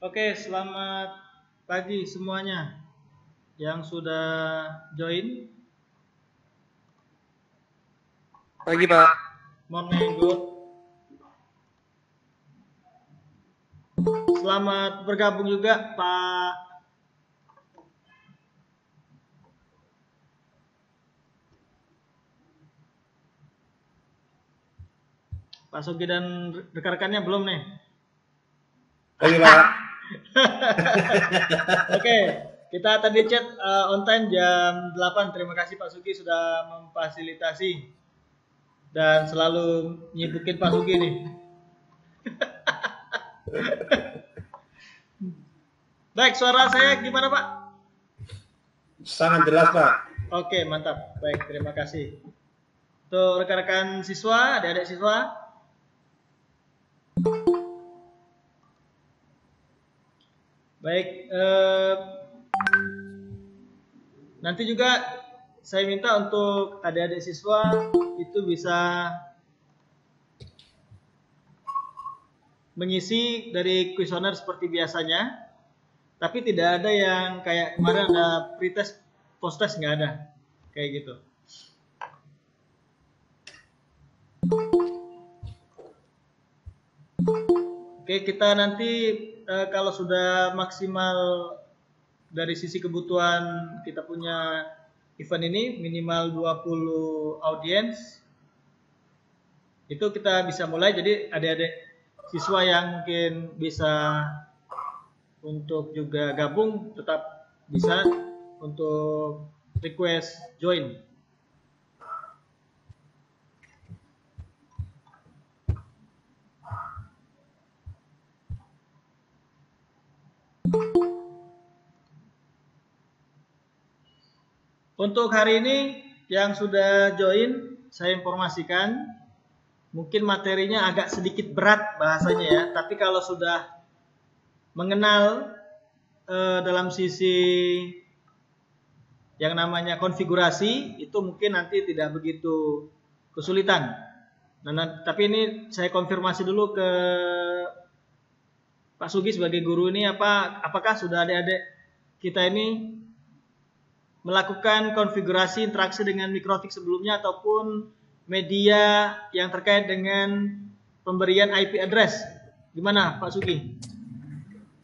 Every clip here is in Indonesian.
Oke, selamat pagi semuanya yang sudah join. Pagi, Pak. Morning, good. Selamat bergabung juga Pak Sugi dan rekan-rekannya belum nih? Pagi, Pak. Oke, kita tadi chat on time jam 8. Terima kasih Pak Sugi sudah memfasilitasi dan selalu nyibukin Pak Sugi nih. Baik, suara saya gimana Pak? Sangat jelas, Pak. Oke, mantap. Baik, terima kasih. Untuk rekan-rekan siswa, adik-adik siswa. Baik, nanti juga saya minta untuk adik-adik siswa itu bisa mengisi dari kuesioner seperti biasanya, tapi tidak ada yang kayak kemarin ada pretest, post-test, nggak ada, kayak gitu. Oke, kita nanti kalau sudah maksimal dari sisi kebutuhan kita punya event ini minimal 20 audiens, itu kita bisa mulai. Jadi adik-adik siswa yang mungkin bisa untuk juga gabung tetap bisa untuk request join. Untuk hari ini yang sudah join, saya informasikan mungkin materinya agak sedikit berat bahasanya ya, tapi kalau sudah mengenal dalam sisi yang namanya konfigurasi itu mungkin nanti tidak begitu kesulitan. Nah, tapi ini saya konfirmasi dulu ke Pak Sugi sebagai guru ini, apakah sudah adik-adik kita ini melakukan konfigurasi interaksi dengan Mikrotik sebelumnya ataupun media yang terkait dengan pemberian IP address. Gimana Pak Sugi?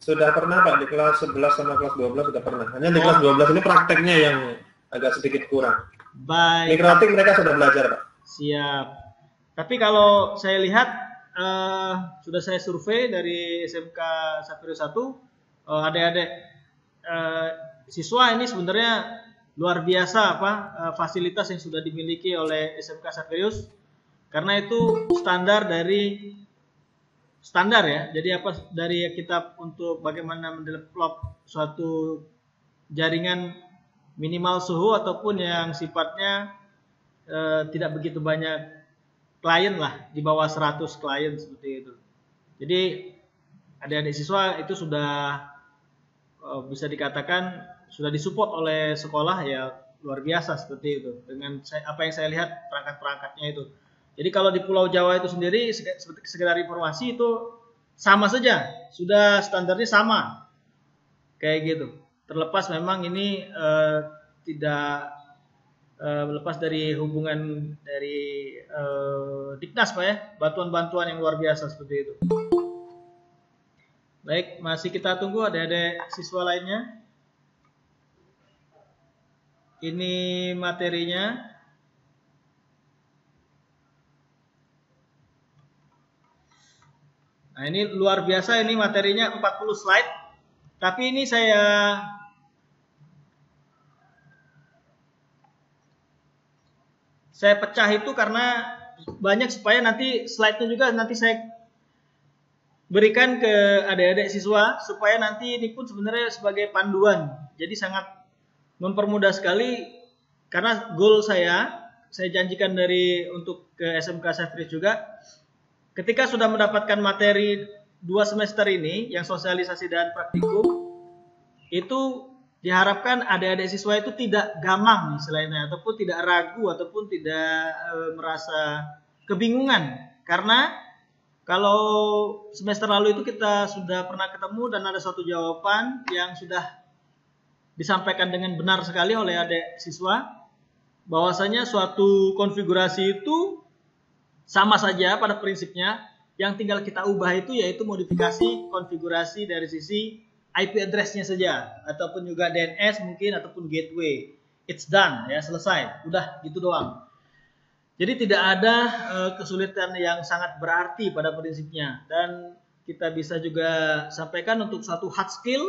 Sudah pernah, Pak, di kelas 11 sama kelas 12 sudah pernah. Hanya di kelas 12 ini prakteknya yang agak sedikit kurang. Baik. Mikrotik mereka sudah belajar, Pak. Siap. Tapi kalau saya lihat sudah saya survei dari SMK Sapiru 1, adik-adik siswa ini sebenarnya luar biasa fasilitas yang sudah dimiliki oleh SMK Sapius, karena itu standar ya. Jadi dari kita untuk bagaimana mendevelop suatu jaringan minimal suhu ataupun yang sifatnya tidak begitu banyak klien lah, di bawah 100 klien seperti itu. Jadi adik-adik siswa itu sudah bisa dikatakan sudah disupport oleh sekolah ya, luar biasa seperti itu dengan apa yang saya lihat perangkat-perangkatnya itu. Jadi kalau di Pulau Jawa itu sendiri sekedar informasi itu sama saja, sudah standarnya sama kayak gitu. Terlepas memang ini tidak lepas dari hubungan dari Diknas Pak ya, bantuan-bantuan yang luar biasa seperti itu. Baik, masih kita tunggu adik-adik siswa lainnya. Ini materinya. Nah, ini luar biasa, ini materinya 40 slide. Tapi ini saya pecah itu karena banyak, supaya nanti slide-nya juga nanti saya berikan ke adik-adik siswa, supaya nanti ini pun sebenarnya sebagai panduan. Jadi sangat mempermudah sekali, karena goal saya janjikan untuk ke SMK Sapius juga, ketika sudah mendapatkan materi 2 semester ini yang sosialisasi dan praktikum, itu diharapkan adik-adik siswa itu tidak gamang istilahnya, ataupun tidak ragu, ataupun tidak merasa kebingungan, karena Kalau semester lalu itu kita sudah pernah ketemu dan ada suatu jawaban yang sudah disampaikan dengan benar sekali oleh adik siswa, bahwasanya suatu konfigurasi itu sama saja pada prinsipnya, yang tinggal kita ubah itu yaitu modifikasi konfigurasi dari sisi IP address-nya saja, ataupun juga DNS mungkin, ataupun gateway. It's done, ya, selesai, udah gitu doang. Jadi tidak ada kesulitan yang sangat berarti pada prinsipnya, dan kita bisa juga sampaikan untuk suatu hard skill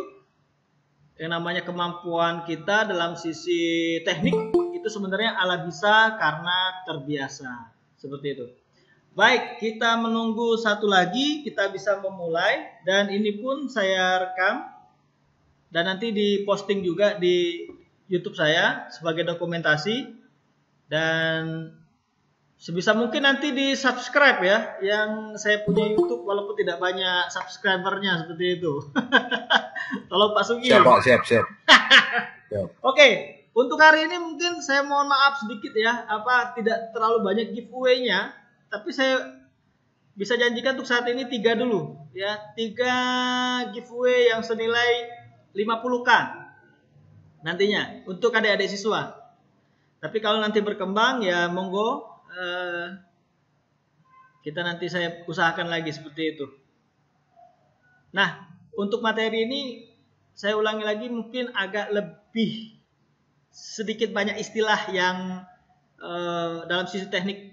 yang namanya kemampuan kita dalam sisi teknik itu sebenarnya ala bisa karena terbiasa, seperti itu. Baik, kita menunggu satu lagi, kita bisa memulai, dan ini pun saya rekam dan nanti diposting juga di YouTube saya sebagai dokumentasi, dan sebisa mungkin nanti di subscribe ya, yang saya punya YouTube walaupun tidak banyak subscribernya seperti itu. Tolong Pak Sugi. Siap Pak, siap. Oke, untuk hari ini mungkin saya mohon maaf sedikit ya, tidak terlalu banyak giveaway-nya, tapi saya bisa janjikan untuk saat ini 3 dulu ya, 3 giveaway yang senilai 50k nantinya untuk adik-adik siswa. Tapi kalau nanti berkembang ya monggo, kita nanti saya usahakan lagi seperti itu. Nah, untuk materi ini saya ulangi lagi, mungkin agak lebih sedikit banyak istilah yang dalam sisi teknik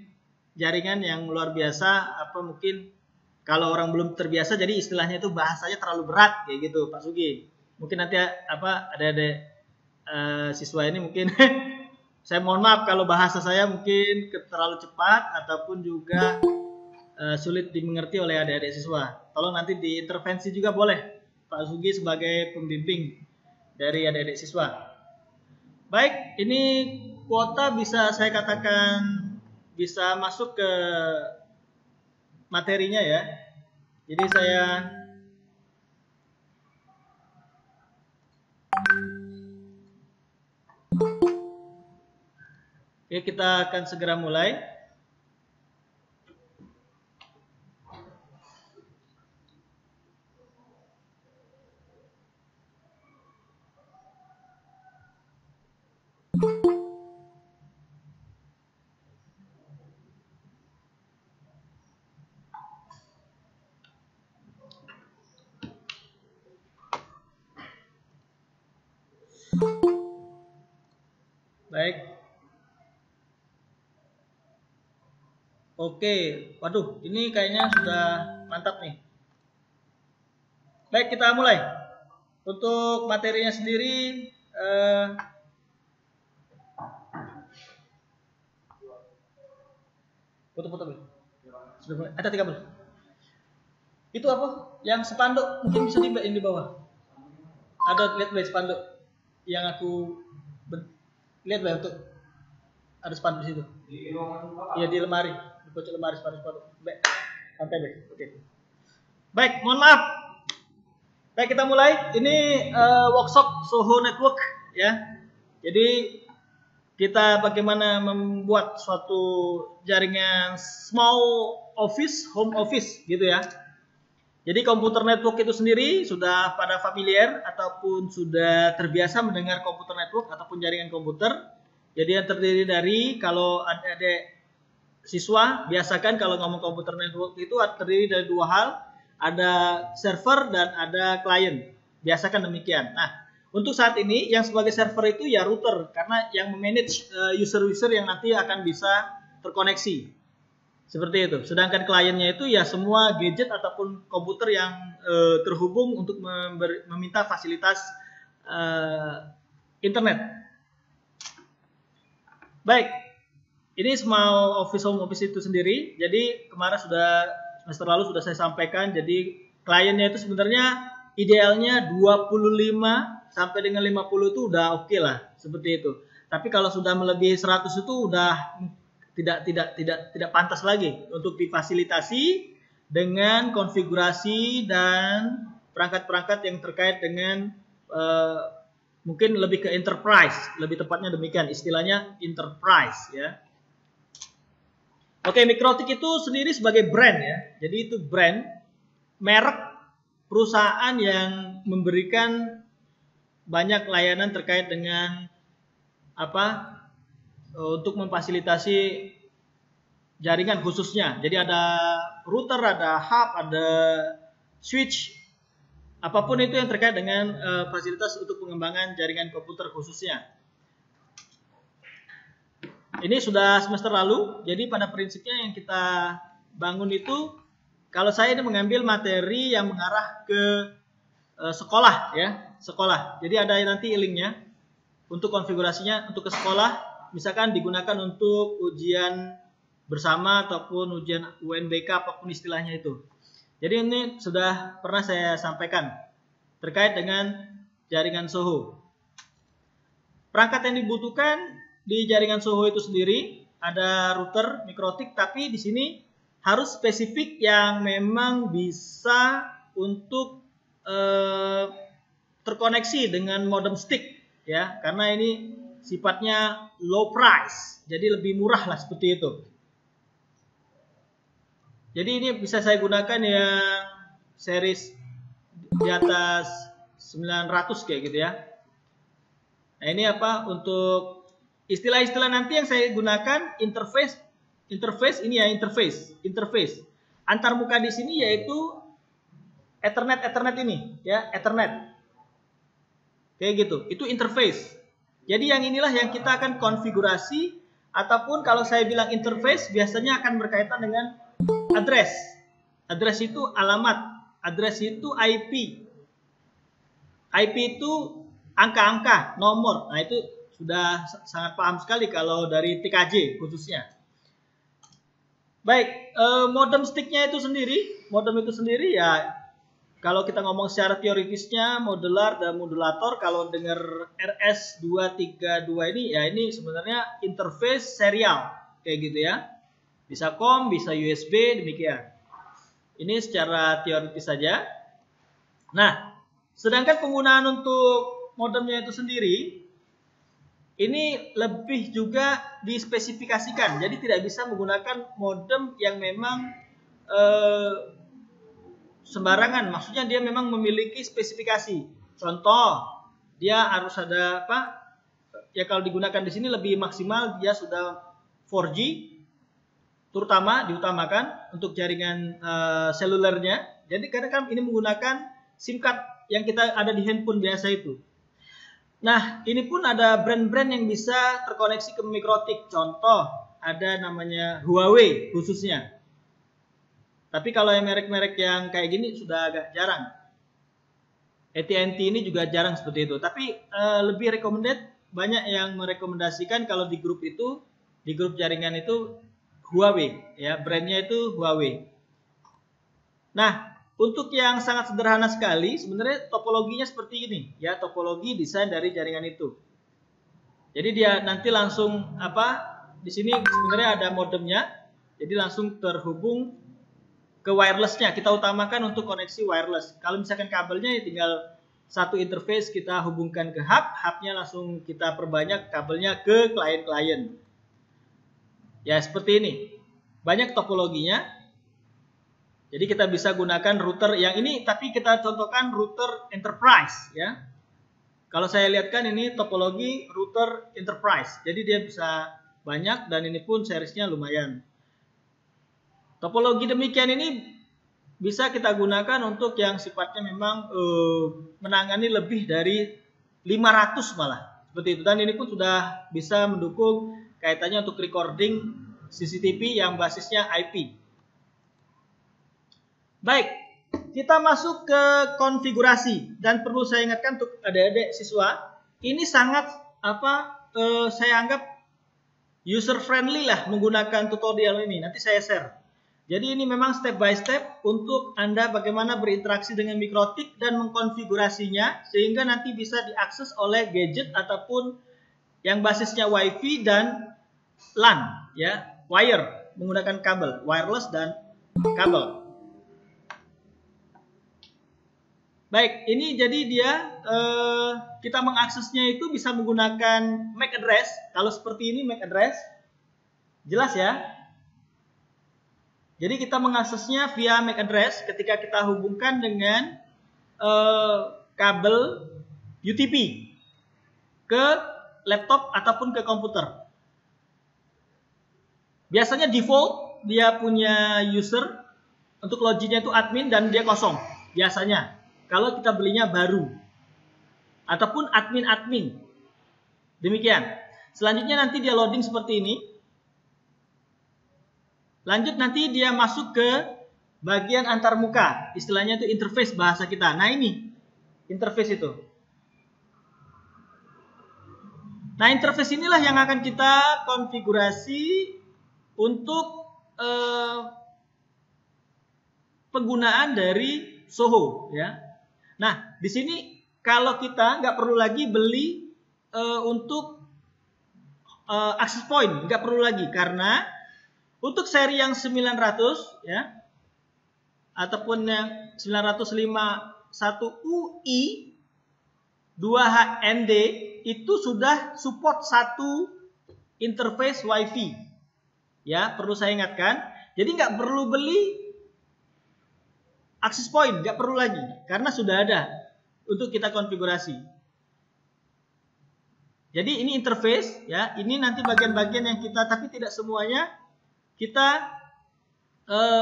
jaringan yang luar biasa, mungkin kalau orang belum terbiasa jadi istilahnya itu bahasanya terlalu berat kayak gitu Pak Sugi. Mungkin nanti ada siswa ini mungkin saya mohon maaf kalau bahasa saya mungkin terlalu cepat ataupun juga sulit dimengerti oleh adik-adik siswa. Tolong nanti diintervensi juga boleh Pak Sugi sebagai pembimbing dari adik-adik siswa. Baik, ini kuota bisa saya katakan bisa masuk ke materinya ya. Jadi saya Oke, kita akan segera mulai. Baik. Oke, waduh, ini kayaknya sudah mantap nih. Baik, kita mulai. Untuk materinya sendiri, foto-foto belum? Sudah mulai. Ada 30. Itu apa? Yang spanduk mungkin bisa di bawah. Ada, lihat baik spanduk yang aku lihat baik untuk ada spanduk di situ. Iya, di lemari. Di lemari spanduk. Baik, santai baik. Oke. Baik, mohon maaf. Baik, kita mulai. Ini workshop Soho Network ya. Jadi kita bagaimana membuat suatu jaringan small office, home office gitu ya. Jadi komputer network itu sendiri sudah pada familiar ataupun sudah terbiasa mendengar komputer network ataupun jaringan komputer. Jadi yang terdiri dari, kalau ada siswa biasakan kalau ngomong komputer network itu terdiri dari 2 hal, ada server dan ada klien. Biasakan demikian. Nah, untuk saat ini yang sebagai server itu ya router, karena yang memanage user-user yang nanti akan bisa terkoneksi. Seperti itu. Sedangkan kliennya itu ya semua gadget ataupun komputer yang terhubung untuk meminta fasilitas internet. Baik, ini small office home office itu sendiri. Jadi kemarin semester lalu sudah saya sampaikan. Jadi kliennya itu sebenarnya idealnya 25 sampai dengan 50 itu udah oke lah, seperti itu. Tapi kalau sudah melebihi 100 itu udah tidak pantas lagi untuk difasilitasi dengan konfigurasi dan perangkat-perangkat yang terkait dengan mungkin lebih ke enterprise, lebih tepatnya demikian istilahnya enterprise ya. Oke, Mikrotik itu sendiri sebagai brand ya. Jadi itu brand, merek perusahaan yang memberikan banyak layanan terkait dengan apa? Untuk memfasilitasi jaringan khususnya. Jadi ada router, ada hub, ada switch, apapun itu yang terkait dengan fasilitas untuk pengembangan jaringan komputer khususnya. Ini sudah semester lalu, jadi pada prinsipnya yang kita bangun itu, kalau saya ini mengambil materi yang mengarah ke sekolah ya, sekolah. Jadi ada nanti linknya untuk konfigurasinya untuk ke sekolah, misalkan digunakan untuk ujian bersama ataupun ujian UNBK apapun istilahnya itu. Jadi ini sudah pernah saya sampaikan terkait dengan jaringan SOHO. Perangkat yang dibutuhkan di jaringan SOHO itu sendiri ada router Mikrotik, tapi di sini harus spesifik yang memang bisa untuk terkoneksi dengan modem stick ya, karena ini sifatnya low price, jadi lebih murah lah seperti itu. Jadi ini bisa saya gunakan yang series di atas 900 kayak gitu ya. Nah ini apa untuk istilah-istilah nanti yang saya gunakan interface ini ya, interface antar muka di sini yaitu Ethernet ini ya, Ethernet kayak gitu, itu interface. Jadi yang inilah yang kita akan konfigurasi, ataupun kalau saya bilang interface biasanya akan berkaitan dengan address itu alamat, address itu IP itu angka-angka, nomor. Nah itu sudah sangat paham sekali kalau dari TKJ khususnya. Baik, modem sticknya itu sendiri, ya kalau kita ngomong secara teoritisnya modular dan modulator, kalau dengar RS232 ini ya ini sebenarnya interface serial kayak gitu ya. Bisa COM, bisa USB, demikian. Ini secara teoritis saja. Nah, sedangkan penggunaan untuk modemnya itu sendiri ini lebih juga dispesifikasikan. Jadi tidak bisa menggunakan modem yang memang sembarangan. Maksudnya dia memang memiliki spesifikasi. Contoh, dia harus ada apa? Ya kalau digunakan di sini lebih maksimal dia sudah 4G, terutama diutamakan untuk jaringan selulernya. Jadi kadang kan ini menggunakan SIM card yang kita ada di handphone biasa itu. Nah, ini pun ada brand-brand yang bisa terkoneksi ke Mikrotik. Contoh, ada namanya Huawei khususnya. Tapi kalau yang merek-merek yang kayak gini sudah agak jarang. AT&T ini juga jarang seperti itu. Tapi lebih recommended, banyak yang merekomendasikan kalau di grup itu, di grup jaringan itu Huawei, ya brandnya itu Huawei. Nah, untuk yang sangat sederhana sekali, sebenarnya topologinya seperti ini, ya topologi desain dari jaringan itu. Jadi dia nanti langsung apa? Di sini sebenarnya ada modemnya, jadi langsung terhubung ke wirelessnya. Kita utamakan untuk koneksi wireless. Kalau misalkan kabelnya ya tinggal satu interface kita hubungkan ke hub, hubnya langsung kita perbanyak kabelnya ke klien-klien. Ya seperti ini. Banyak topologinya. Jadi kita bisa gunakan router yang ini, tapi kita contohkan router enterprise ya. Kalau saya lihatkan ini topologi router enterprise. Jadi dia bisa banyak dan ini pun seriesnya lumayan. Topologi demikian ini bisa kita gunakan untuk yang sifatnya memang menangani lebih dari 500 malah. Seperti itu. Dan ini pun sudah bisa mendukung kaitannya untuk recording CCTV yang basisnya IP. Baik, kita masuk ke konfigurasi dan perlu saya ingatkan untuk adik-adik siswa, ini sangat saya anggap user friendly lah menggunakan tutorial ini. Nanti saya share. Jadi ini memang step by step untuk Anda bagaimana berinteraksi dengan Mikrotik dan mengkonfigurasinya sehingga nanti bisa diakses oleh gadget ataupun yang basisnya WiFi dan LAN ya, wire menggunakan kabel, wireless dan kabel. Baik, ini jadi dia kita mengaksesnya itu bisa menggunakan MAC address. Kalau seperti ini MAC address, jelas ya. Jadi kita mengaksesnya via MAC address ketika kita hubungkan dengan kabel UTP ke laptop ataupun ke komputer. Biasanya default dia punya user, untuk loginnya itu admin dan dia kosong. Biasanya kalau kita belinya baru ataupun admin. Demikian. Selanjutnya nanti dia loading seperti ini. Lanjut nanti dia masuk ke bagian antarmuka. Istilahnya itu interface bahasa kita. Nah ini interface itu. Nah interface inilah yang akan kita konfigurasi untuk penggunaan dari Soho, ya. Nah di sini kalau kita nggak perlu lagi beli untuk access point, nggak perlu lagi, karena untuk seri yang 900 ya ataupun yang 951 UI 2HND itu sudah support satu interface WiFi. Ya, perlu saya ingatkan. Jadi nggak perlu beli access point, nggak perlu lagi karena sudah ada untuk kita konfigurasi. Jadi ini interface ya, ini nanti bagian-bagian yang kita, tapi tidak semuanya kita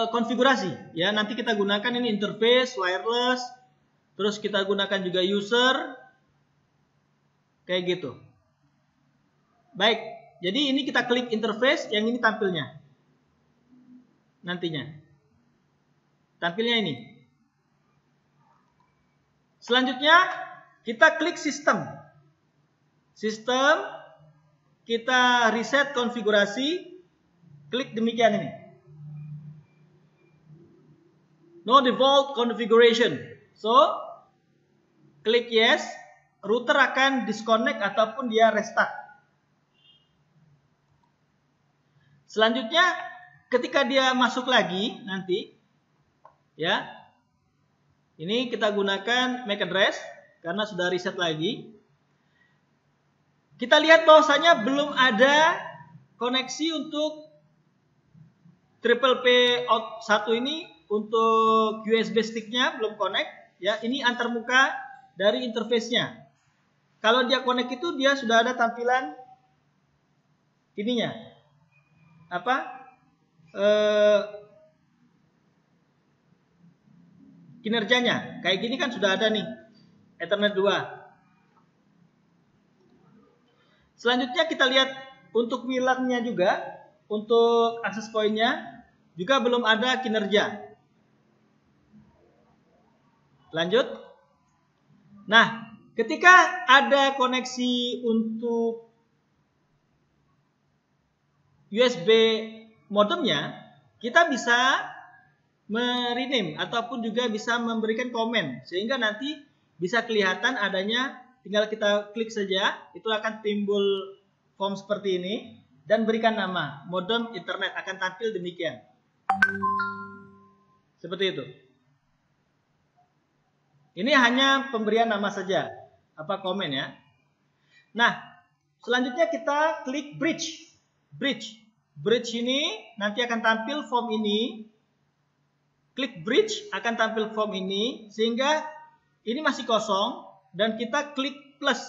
konfigurasi ya. Nanti kita gunakan ini interface wireless, terus kita gunakan juga user kayak gitu. Baik, jadi ini kita klik interface, yang ini tampilnya nantinya. Tampilnya ini. Selanjutnya kita klik sistem. Sistem, kita reset konfigurasi, klik demikian ini. No default configuration. So, klik yes, router akan disconnect ataupun dia restart. Selanjutnya, ketika dia masuk lagi nanti, ya, ini kita gunakan MAC address karena sudah reset lagi. Kita lihat bahwasanya belum ada koneksi untuk triple P out 1 ini, untuk USB sticknya belum connect. Ya, ini antarmuka dari interface-nya. Kalau dia connect itu dia sudah ada tampilan ininya. Kinerjanya. Kayak gini kan sudah ada nih. Ethernet 2. Selanjutnya kita lihat untuk WLAN-nya juga, untuk access point-nya juga belum ada kinerja. Lanjut. Nah, ketika ada koneksi untuk USB modemnya, kita bisa merename ataupun juga bisa memberikan komen sehingga nanti bisa kelihatan adanya. Tinggal kita klik saja, itu akan timbul form seperti ini dan berikan nama modem internet, akan tampil demikian. Seperti itu. Ini hanya pemberian nama saja, komen ya. Nah, selanjutnya kita klik bridge. Bridge ini nanti akan tampil form ini. Klik bridge akan tampil form ini, sehingga ini masih kosong. Dan kita klik plus,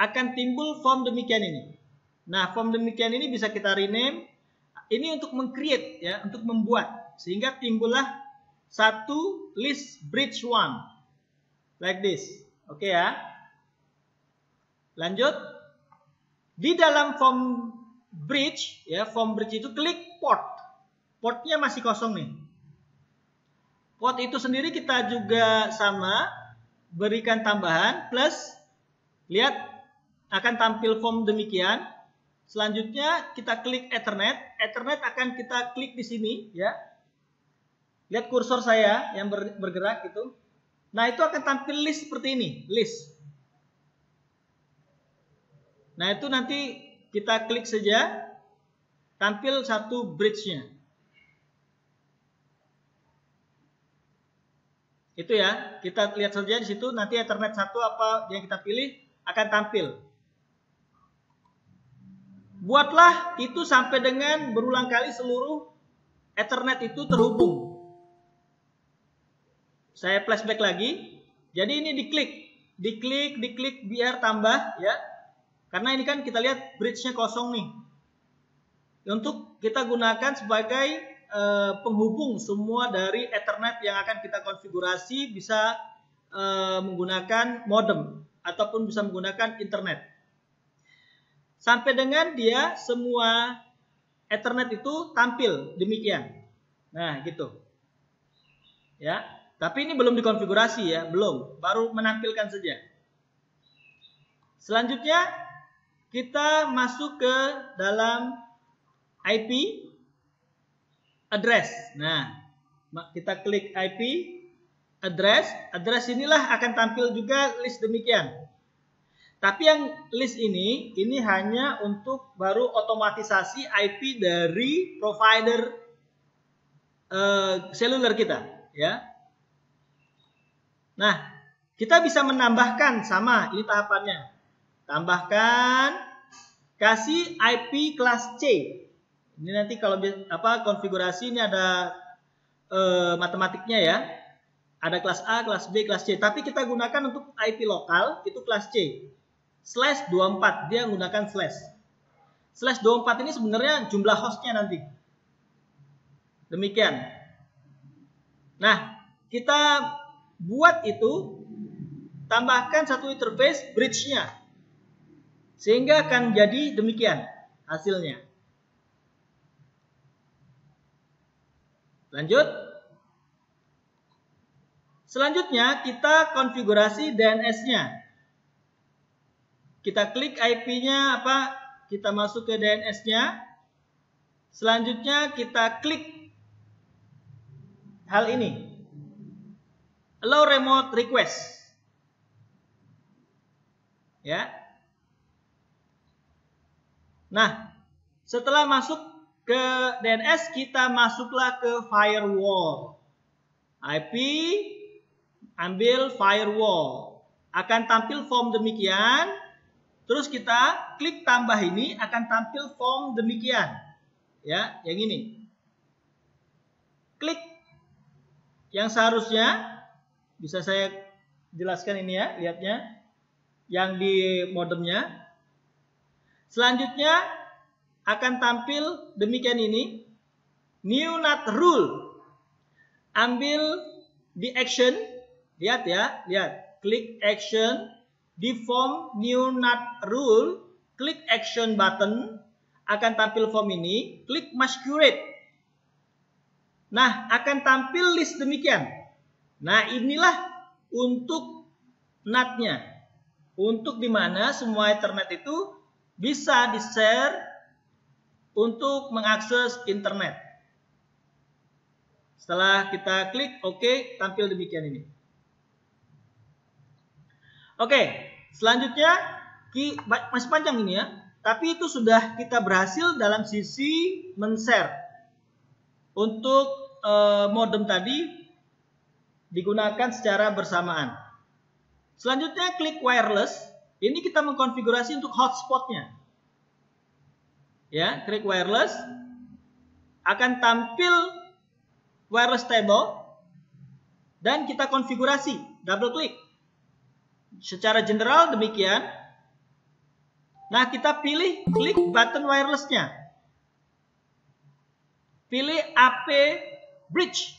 akan timbul form demikian ini. Nah, form demikian ini bisa kita rename. Ini untuk meng-create ya, untuk membuat, sehingga timbullah satu list bridge 1 like this. Oke ya. Lanjut. Di dalam form bridge ya, form bridge itu klik port. Portnya masih kosong nih. Port itu sendiri kita juga sama, berikan tambahan plus, lihat akan tampil form demikian. Selanjutnya kita klik Ethernet. Ethernet akan kita klik di sini ya. Lihat kursor saya yang bergerak itu. Nah, itu akan tampil list seperti ini, list. Nah, itu nanti kita klik saja, tampil satu bridge-nya. Itu ya, kita lihat saja di situ, nanti Ethernet 1 apa yang kita pilih akan tampil. Buatlah itu sampai dengan berulang kali seluruh Ethernet itu terhubung. Saya flashback lagi. Jadi ini diklik biar tambah ya. Karena ini kan kita lihat bridge-nya kosong nih. Untuk kita gunakan sebagai penghubung semua dari Ethernet yang akan kita konfigurasi bisa menggunakan modem ataupun bisa menggunakan internet. Sampai dengan dia semua Ethernet itu tampil demikian. Nah, gitu. Ya, tapi ini belum dikonfigurasi ya, belum, baru menampilkan saja. Selanjutnya kita masuk ke dalam IP address. Nah, kita klik IP address. Address inilah akan tampil juga list demikian. Tapi yang list ini hanya untuk baru otomatisasi IP dari provider seluler kita, ya. Nah, kita bisa menambahkan sama ini tahapannya. Tambahkan, kasih IP kelas C. Ini nanti kalau konfigurasi ini ada matematiknya ya. Ada kelas A, kelas B, kelas C. Tapi kita gunakan untuk IP lokal itu kelas C. /24 dia menggunakan slash. /24 ini sebenarnya jumlah hostnya nanti. Demikian. Nah, kita buat itu, tambahkan satu interface bridge-nya. Sehingga akan jadi demikian hasilnya. Lanjut. Selanjutnya kita konfigurasi DNS-nya. Kita klik IP-nya apa? Kita masuk ke DNS-nya. Selanjutnya kita klik hal ini. Allow remote request. Ya. Nah, setelah masuk ke DNS, kita masuklah ke firewall. IP, ambil firewall. Akan tampil form demikian. Terus kita klik tambah ini, akan tampil form demikian. Ya, yang ini. Klik. Yang seharusnya, bisa saya jelaskan ini ya, lihatnya. Yang di modemnya. Selanjutnya, akan tampil demikian ini. New NAT rule. Ambil di action. Lihat ya, lihat. Klik action. Di form new NAT rule, klik action button, akan tampil form ini, klik masquerade. Nah, akan tampil list demikian. Nah, inilah untuk NAT-nya. Untuk dimana semua Ethernet itu bisa di-share untuk mengakses internet. Setelah kita klik OK, tampil demikian ini. Oke, selanjutnya masih panjang ini ya. Tapi itu sudah kita berhasil dalam sisi men-share. Untuk modem tadi digunakan secara bersamaan. Selanjutnya klik wireless. Ini kita mengkonfigurasi untuk hotspotnya. Ya, klik wireless. Akan tampil wireless table. Dan kita konfigurasi. Double klik. Secara general demikian. Nah, kita pilih klik button wirelessnya. Pilih AP bridge.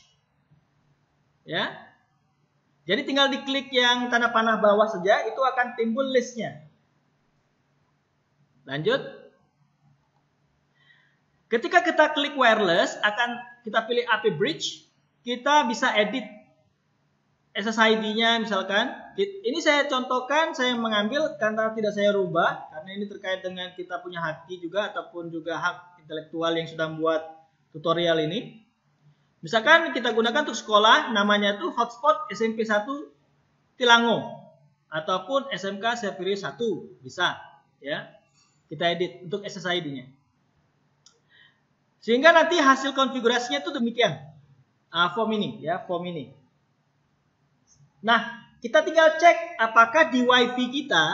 Ya. Jadi tinggal diklik yang tanda panah bawah saja, itu akan timbul listnya. Lanjut. Ketika kita klik wireless, akan kita pilih AP bridge, kita bisa edit SSID-nya misalkan. Ini saya contohkan, saya mengambil karena tidak saya rubah, karena ini terkait dengan kita punya hak juga ataupun juga hak intelektual yang sudah membuat tutorial ini. Misalkan kita gunakan untuk sekolah, namanya itu hotspot SMP 1 Tilango ataupun SMK Sefiri 1, bisa ya. Kita edit untuk SSID-nya. Sehingga nanti hasil konfigurasinya itu demikian. Form ini ya, form ini. Nah, kita tinggal cek apakah di WiFi kita,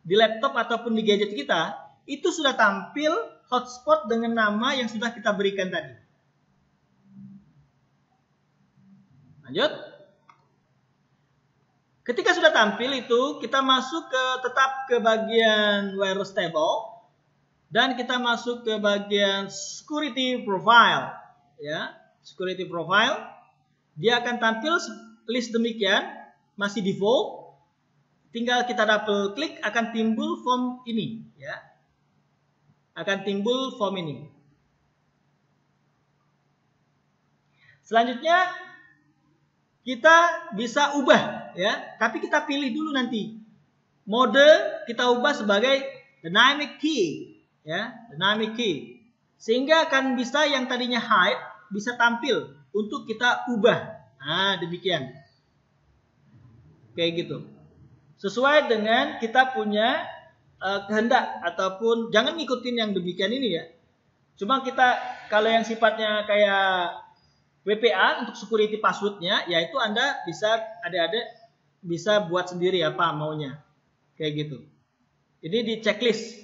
di laptop ataupun di gadget kita, itu sudah tampil hotspot dengan nama yang sudah kita berikan tadi. Lanjut. Ketika sudah tampil itu, kita masuk tetap ke bagian wireless table dan kita masuk ke bagian security profile, ya. Security profile, dia akan tampil list demikian, masih default. Tinggal kita double klik akan timbul form ini, ya. Akan timbul form ini. Selanjutnya kita bisa ubah, ya. Tapi kita pilih dulu nanti. Mode kita ubah sebagai dynamic key, ya, dynamic key. Sehingga akan bisa yang tadinya hide bisa tampil untuk kita ubah. Nah, demikian. Kayak gitu. Sesuai dengan kita punya kehendak ataupun jangan ngikutin yang demikian ini ya. Cuma kita kalau yang sifatnya kayak WPA untuk security passwordnya, yaitu Anda bisa adik-adik bisa buat sendiri apa maunya. Kayak gitu. Ini di checklist.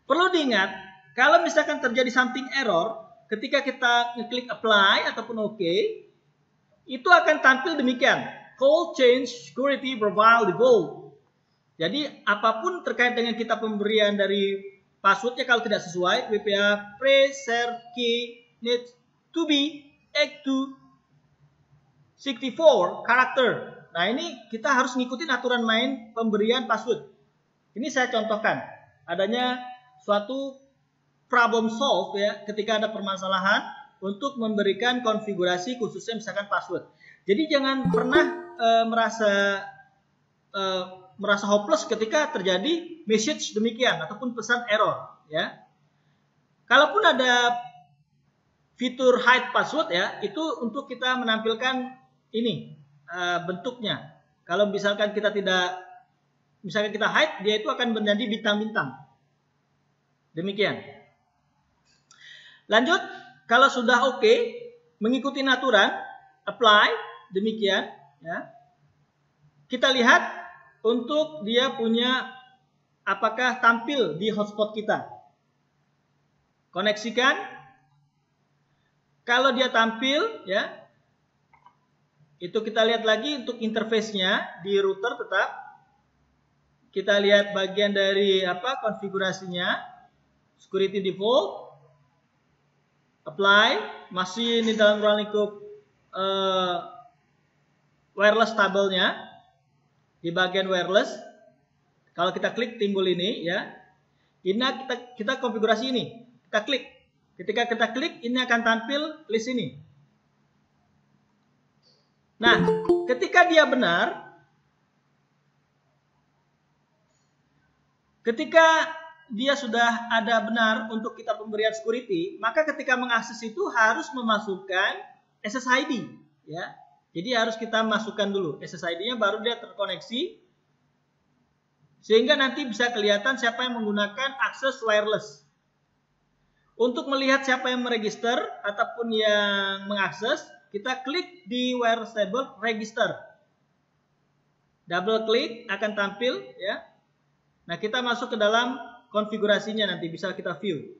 Perlu diingat, kalau misalkan terjadi something error, ketika kita ngeklik apply ataupun OK, itu akan tampil demikian. Call change security profile default. Jadi apapun terkait dengan kita pemberian dari passwordnya kalau tidak sesuai, WPA preserve key needs to be equal to 64 karakter. Nah ini kita harus ngikutin aturan main pemberian password. Ini saya contohkan. Adanya suatu problem solve ya ketika ada permasalahan untuk memberikan konfigurasi khususnya misalkan password. Jadi jangan pernah merasa hopeless ketika terjadi message demikian ataupun pesan error ya. Kalaupun ada fitur hide password ya, itu untuk kita menampilkan ini bentuknya. Kalau misalkan kita hide, dia itu akan menjadi bintang-bintang. Demikian. Lanjut, kalau sudah oke, mengikuti aturan, apply, demikian ya. Kita lihat untuk dia punya apakah tampil di hotspot kita. Koneksikan. Kalau dia tampil ya, itu kita lihat lagi untuk interface-nya di router tetap. Kita lihat bagian dari konfigurasinya, security default, apply, masih ini dalam ruang lingkup wireless tabelnya di bagian wireless. Kalau kita klik timbul ini ya, ini kita konfigurasi ini, kita klik. Ketika kita klik ini akan tampil list ini. Nah, ketika dia benar, ketika dia sudah ada benar untuk kita pemberian security, maka ketika mengakses itu harus memasukkan SSID ya. Jadi harus kita masukkan dulu SSID-nya baru dia terkoneksi sehingga nanti bisa kelihatan siapa yang menggunakan akses wireless. Untuk melihat siapa yang meregister ataupun yang mengakses, kita klik di wireless table register. Double klik akan tampil ya. Nah, kita masuk ke dalam konfigurasinya nanti bisa kita view.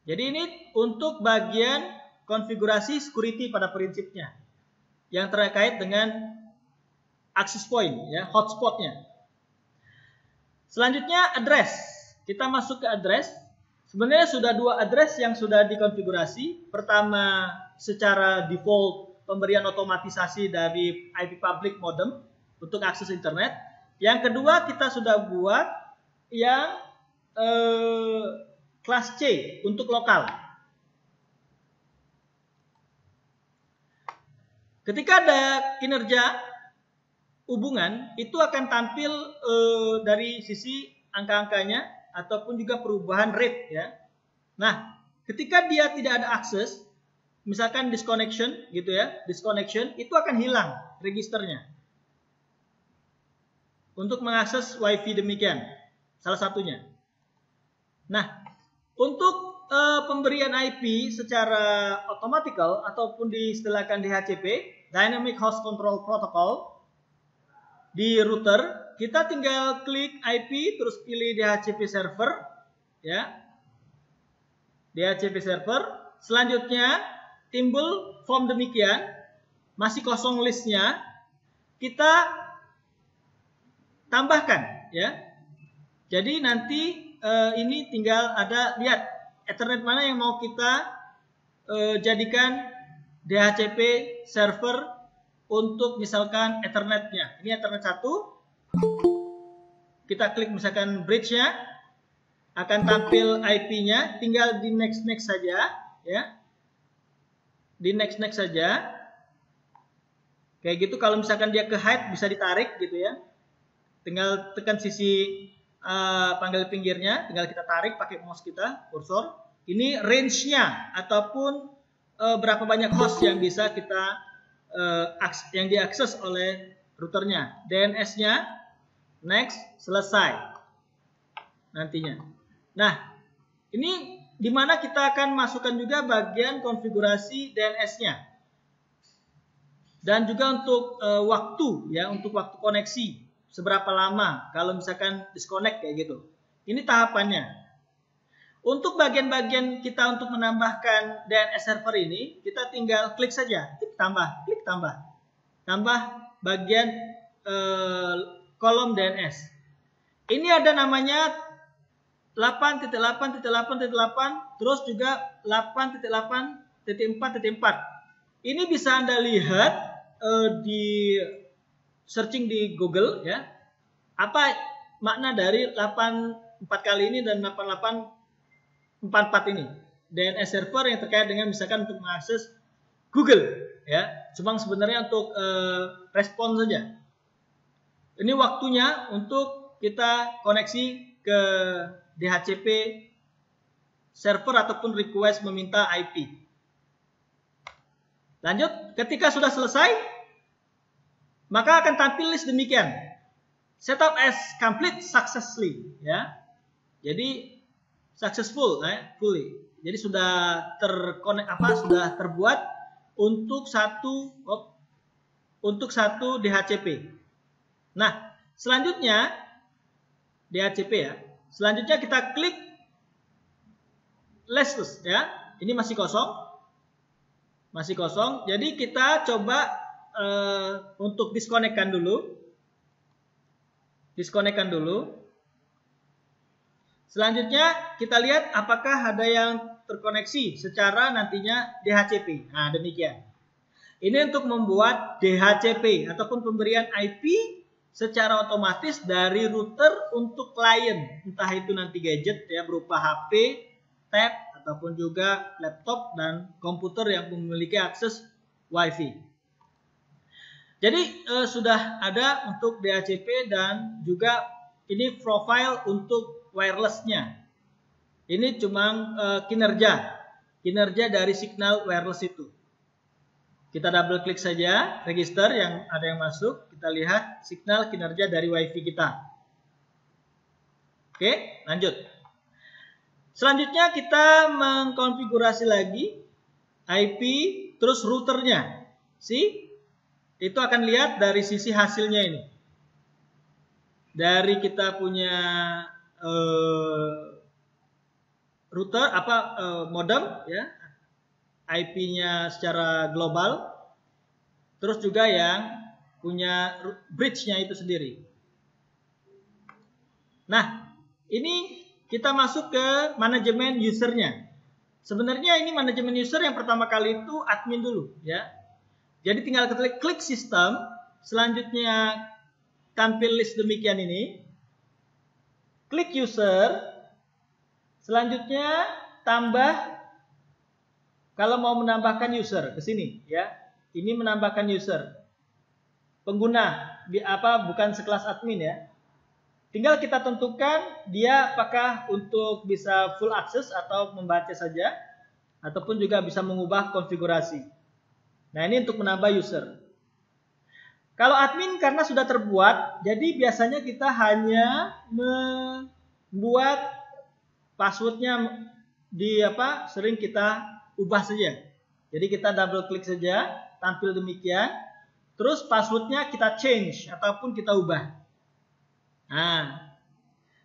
Jadi ini untuk bagian konfigurasi security pada prinsipnya yang terkait dengan access point ya, hotspotnya. Selanjutnya address. Kita masuk ke address. Sebenarnya sudah dua address yang sudah dikonfigurasi. Pertama secara default pemberian otomatisasi dari IP public modem untuk akses internet. Yang kedua kita sudah buat yang kelas C untuk lokal. Ketika ada kinerja hubungan, itu akan tampil dari sisi angka-angkanya ataupun juga perubahan rate ya. Nah, ketika dia tidak ada akses, misalkan disconnection gitu ya, disconnection itu akan hilang registernya. Untuk mengakses WiFi demikian, salah satunya. Nah, untuk pemberian IP secara automatical ataupun diistilahkan DHCP, Dynamic Host Control Protocol, di router kita tinggal klik IP terus pilih DHCP server ya. DHCP server. Selanjutnya timbul form demikian, masih kosong listnya, kita tambahkan ya. Jadi nanti ini tinggal ada, lihat Ethernet mana yang mau kita jadikan DHCP server untuk misalkan Ethernetnya. Ini Ethernet 1. Kita klik misalkan bridge-nya, akan tampil IP-nya, tinggal di next saja ya. Di next saja. Kayak gitu, kalau misalkan dia ke hide bisa ditarik gitu ya. Tinggal tekan sisi panggil pinggirnya, tinggal kita tarik pakai mouse kita, kursor. Ini range-nya ataupun berapa banyak host yang bisa kita yang diakses oleh routernya. DNS-nya, next, selesai nantinya. Nah, ini dimana kita akan masukkan juga bagian konfigurasi DNS-nya dan juga untuk waktu ya, untuk waktu koneksi seberapa lama kalau misalkan disconnect kayak gitu. Ini tahapannya. Untuk bagian-bagian kita untuk menambahkan DNS server ini, kita tinggal klik saja, klik tambah bagian kolom DNS. Ini ada namanya 8.8.8.8, terus juga 8.8.4.4. Ini bisa Anda lihat di searching di Google ya. Apa makna dari 84 kali ini dan 8844 ini? DNS server yang terkait dengan misalkan untuk mengakses Google ya. Cuma sebenarnya untuk respon saja. Ini waktunya untuk kita koneksi ke DHCP server ataupun request meminta IP. Lanjut, ketika sudah selesai, maka akan tampil list demikian. Setup as complete successfully ya. Jadi successful fully. Jadi sudah sudah terbuat untuk satu DHCP. Nah, selanjutnya DHCP ya. Selanjutnya kita klik listless ya. Ini masih kosong. Jadi kita coba untuk disconnect-kan dulu. Selanjutnya kita lihat apakah ada yang terkoneksi secara nantinya DHCP. Nah, demikian. Ini untuk membuat DHCP ataupun pemberian IP secara otomatis dari router untuk klien, entah itu nanti gadget ya berupa HP, tab ataupun juga laptop dan komputer yang memiliki akses WiFi. Jadi sudah ada untuk DHCP dan juga ini profile untuk wirelessnya. Ini cuma kinerja dari signal wireless itu. Kita double klik saja register yang ada yang masuk. Kita lihat signal kinerja dari WiFi kita. Oke, lanjut. Selanjutnya kita mengkonfigurasi lagi IP terus routernya. Itu akan lihat dari sisi hasilnya ini. Dari kita punya router modem ya. IP-nya secara global, terus juga yang punya bridge-nya itu sendiri. Nah, ini kita masuk ke manajemen usernya. Sebenarnya ini manajemen user yang pertama kali itu admin dulu, ya. Jadi tinggal klik sistem, selanjutnya tampil list demikian ini. Klik user, selanjutnya tambah. Kalau mau menambahkan user ke sini ya. Ini menambahkan user. Pengguna bukan sekelas admin ya. Tinggal kita tentukan dia apakah untuk bisa full access atau membaca saja ataupun juga bisa mengubah konfigurasi. Nah, ini untuk menambah user. Kalau admin karena sudah terbuat, jadi biasanya kita hanya membuat passwordnya sering kita ubah saja. Jadi kita double klik saja, tampil demikian. Terus passwordnya kita change ataupun kita ubah. Nah,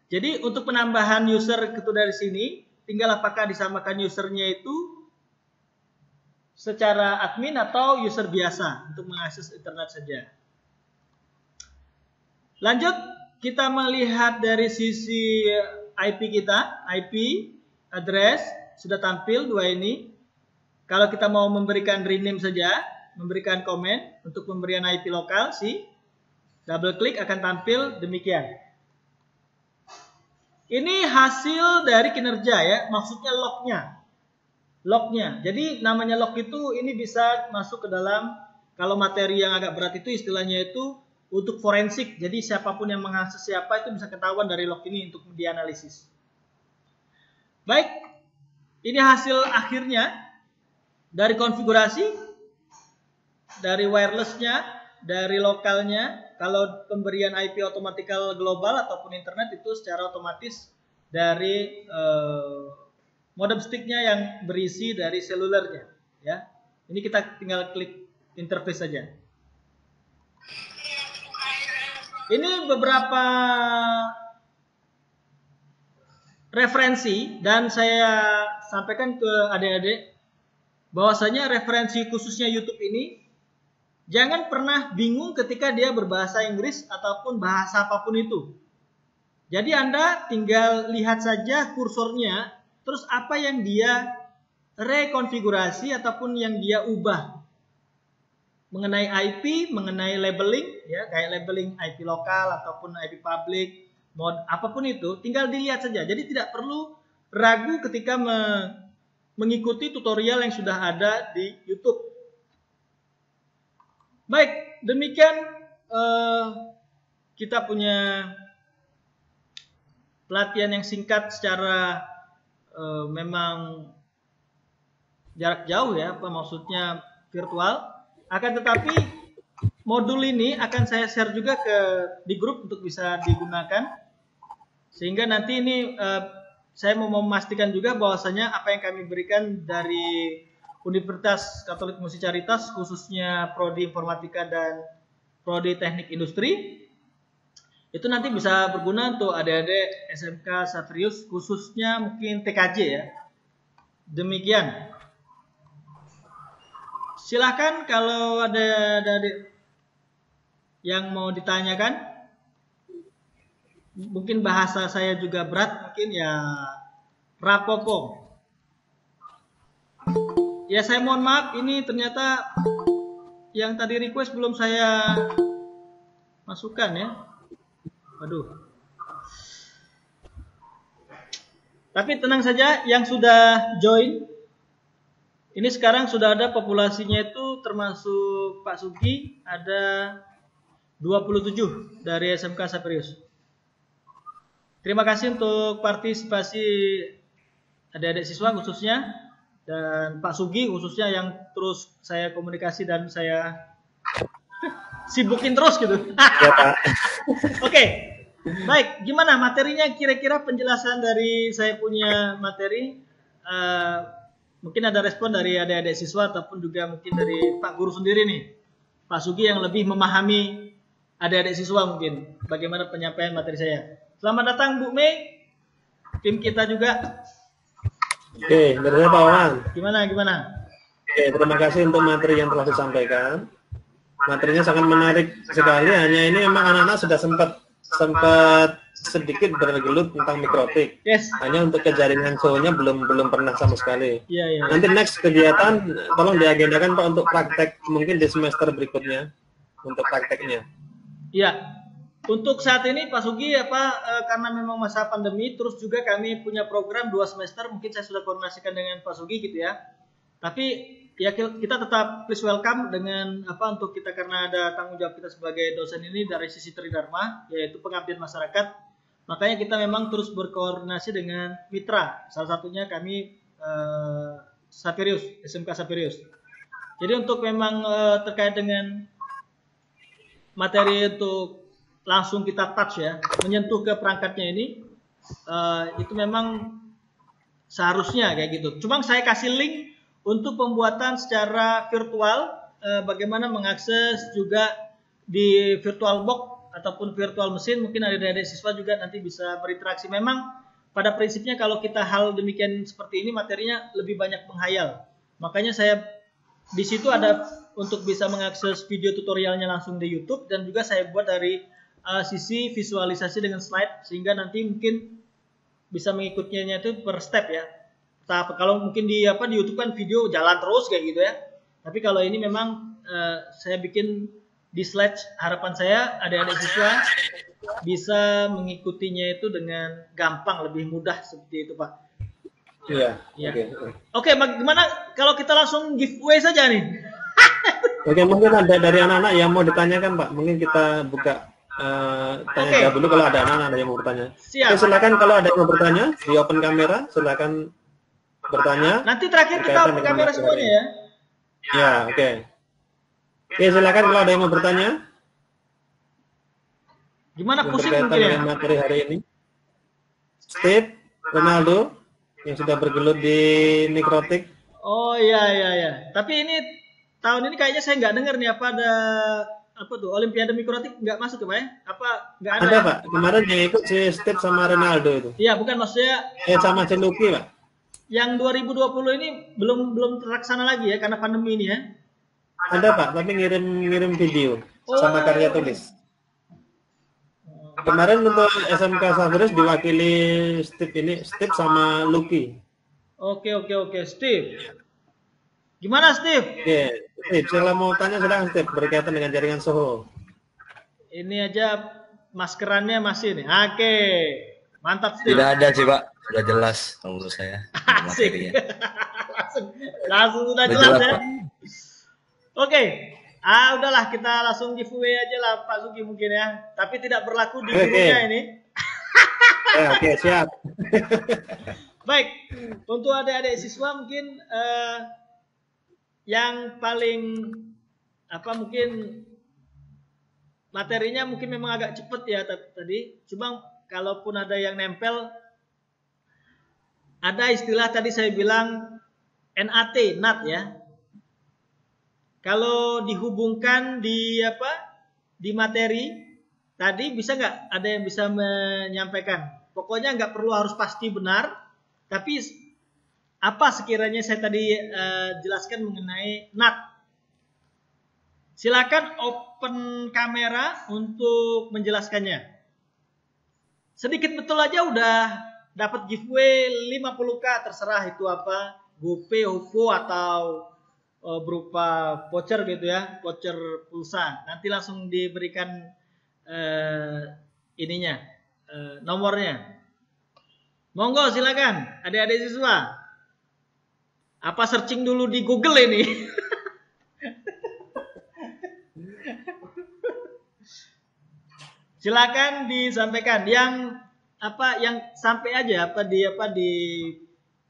jadi untuk penambahan user itu dari sini, tinggal apakah disamakan usernya itu secara admin atau user biasa untuk mengakses internet saja. Lanjut, kita melihat dari sisi IP kita, IP address sudah tampil dua ini. Kalau kita mau memberikan rename saja, memberikan komen untuk pemberian IP lokal, double klik akan tampil demikian. Ini hasil dari kinerja ya, maksudnya lognya. Jadi namanya log itu ini bisa masuk ke dalam, kalau materi yang agak berat itu istilahnya itu untuk forensik. Jadi siapapun yang mengakses siapa itu bisa ketahuan dari log ini untuk dianalisis. Baik, ini hasil akhirnya dari konfigurasi, dari wirelessnya, dari lokalnya. Kalau pemberian IP automatikal global ataupun internet itu secara otomatis dari modem sticknya yang berisi dari selulernya. Ya, ini kita tinggal klik interface saja. Ini beberapa referensi dan saya sampaikan ke adik-adik bahwasanya referensi khususnya YouTube ini jangan pernah bingung ketika dia berbahasa Inggris ataupun bahasa apapun itu. Jadi Anda tinggal lihat saja kursornya, terus apa yang dia rekonfigurasi ataupun yang dia ubah mengenai IP, mengenai labeling, ya kayak labeling IP lokal ataupun IP public, mod apapun itu, tinggal dilihat saja. Jadi tidak perlu ragu ketika mengikuti tutorial yang sudah ada di YouTube. Baik, demikian kita punya pelatihan yang singkat secara memang jarak jauh ya, apa maksudnya virtual. Akan tetapi modul ini akan saya share juga di grup untuk bisa digunakan. Sehingga nanti ini saya mau memastikan juga bahwasanya apa yang kami berikan dari Universitas Katolik Musi Caritas khususnya Prodi Informatika dan Prodi Teknik Industri itu nanti bisa berguna untuk adik-adik SMK Saperius khususnya mungkin TKJ ya. Demikian. Silakan kalau ada adik yang mau ditanyakan. Mungkin bahasa saya juga berat, mungkin ya rapopo. Ya saya mohon maaf, ini ternyata yang tadi request belum saya masukkan ya. Waduh. Tapi tenang saja, yang sudah join, ini sekarang sudah ada populasinya itu termasuk Pak Sugi, ada 27 dari SMK Saperius. Terima kasih untuk partisipasi adik-adik siswa khususnya dan Pak Sugi khususnya yang terus saya komunikasi dan saya sibukin terus gitu. Ya, Pak. Oke, baik. Gimana materinya? Kira-kira penjelasan dari saya punya materi. Mungkin ada respon dari adik-adik siswa ataupun juga mungkin dari Pak Guru sendiri nih, Pak Sugi yang lebih memahami adik-adik siswa mungkin bagaimana penyampaian materi saya. Selamat datang Bu Mei, tim kita juga. Oke, dari Pak Wawan. Gimana? Oke, terima kasih untuk materi yang telah disampaikan. Materinya sangat menarik sekali. Hanya ini memang anak-anak sudah sempat sedikit bergelut tentang mikrotik. Yes. Hanya untuk kejaringan show-nya belum pernah sama sekali. Iya. Nanti next kegiatan tolong diagendakan Pak untuk praktek mungkin di semester berikutnya untuk prakteknya. Iya. Untuk saat ini Pak Sugi karena memang masa pandemi, terus juga kami punya program 2 semester, mungkin saya sudah koordinasikan dengan Pak Sugi gitu ya. Tapi ya kita tetap please welcome dengan untuk kita karena ada tanggung jawab kita sebagai dosen ini dari sisi Tridharma yaitu pengabdian masyarakat. Makanya kita memang terus berkoordinasi dengan mitra. Salah satunya kami Saperius, SMK Saperius. Jadi untuk memang terkait dengan materi untuk langsung kita touch ya, menyentuh ke perangkatnya ini, itu memang seharusnya kayak gitu. Cuma saya kasih link untuk pembuatan secara virtual, bagaimana mengakses juga di virtual box ataupun virtual mesin. Mungkin adik-adik siswa juga nanti bisa berinteraksi. Memang pada prinsipnya kalau kita hal demikian seperti ini materinya lebih banyak menghayal. Makanya saya di situ ada untuk bisa mengakses video tutorialnya langsung di YouTube, dan juga saya buat dari sisi visualisasi dengan slide, sehingga nanti mungkin bisa mengikutinya itu per step ya. Kalau mungkin di YouTube kan video jalan terus kayak gitu ya. Tapi kalau ini memang saya bikin di slide, harapan saya adik-adik siswa bisa mengikutinya itu dengan gampang, lebih mudah seperti itu, Pak. Iya. Ya. Oke. Oke, bagaimana kalau kita langsung giveaway saja nih? Oke, mungkin ada dari anak-anak yang mau ditanyakan, Pak. Mungkin kita buka tanya jawab dulu kalau ada anak-anak yang mau bertanya. Siap. Oke, silakan kalau ada yang mau bertanya di open kamera, silakan bertanya. Nanti terakhir kita open kamera semuanya ya. Ya, oke. Oke, silakan kalau ada yang mau bertanya. Gimana pusing berkaitan mungkin ya? dengan materi hari ini. Steve, Ronaldo yang sudah bergelut di Nikrotik. Oh iya. Tapi ini tahun ini kayaknya saya nggak dengar nih apa ada Olimpiade Mikrotik nggak masuk ya, Pak ya? Apa nggak ada? Ada, Pak. Kemarin yang ikut si Steve sama Ronaldo itu. Iya, bukan maksudnya. Sama si Lucky, Pak. Yang 2020 ini belum terlaksana lagi ya karena pandemi ini ya. Ada, Pak, tapi ngirim video sama karya tulis. Kemarin untuk SMK Sabrus diwakili Steve sama Lucky. Oke, Steve. Gimana, Steve? Oke, Steve, kalau mau tanya silakan Steve berkaitan dengan jaringan Soho. Ini aja maskerannya masih nih. Oke. Mantap, Steve. Tidak ada sih, Pak. Sudah jelas menurut saya materinya. langsung sudah jelas ya. Oke. Udahlah, kita langsung giveaway aja lah Pak Sugi mungkin ya. Tapi tidak berlaku di gurunya ini. Oke, siap. Baik, untuk adik-adik siswa mungkin yang paling mungkin materinya mungkin memang agak cepet ya tadi. Cuma kalaupun ada yang nempel, ada istilah tadi saya bilang NAT ya. Kalau dihubungkan di materi tadi, bisa nggak ada yang bisa menyampaikan? Pokoknya nggak perlu harus pasti benar, tapi apa sekiranya saya tadi jelaskan mengenai NAT. Silakan open kamera untuk menjelaskannya. Sedikit betul aja udah dapat giveaway 50k, terserah itu apa, GoPay, OVO atau berupa voucher gitu ya, voucher pulsa. Nanti langsung diberikan nomornya. Monggo silakan adik-adik siswa. Apa searching dulu di Google ini? Silakan disampaikan yang sampai aja di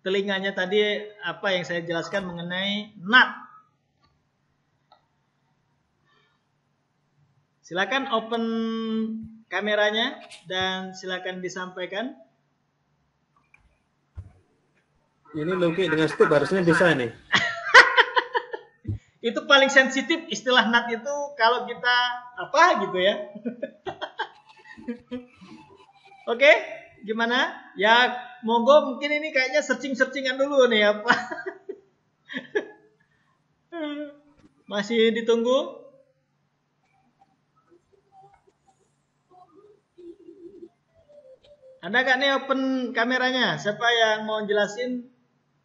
telinganya tadi apa yang saya jelaskan mengenai NAT. Silakan open kameranya dan silakan disampaikan. Ini Lucky dengan Steve harusnya bisa nih. Itu paling sensitif istilah NAT itu kalau kita gitu ya. Oke, gimana? Ya, monggo mungkin ini kayaknya searching-searchingan dulu nih apa. Masih ditunggu. Ada nggak nih open kameranya? Siapa yang mau jelasin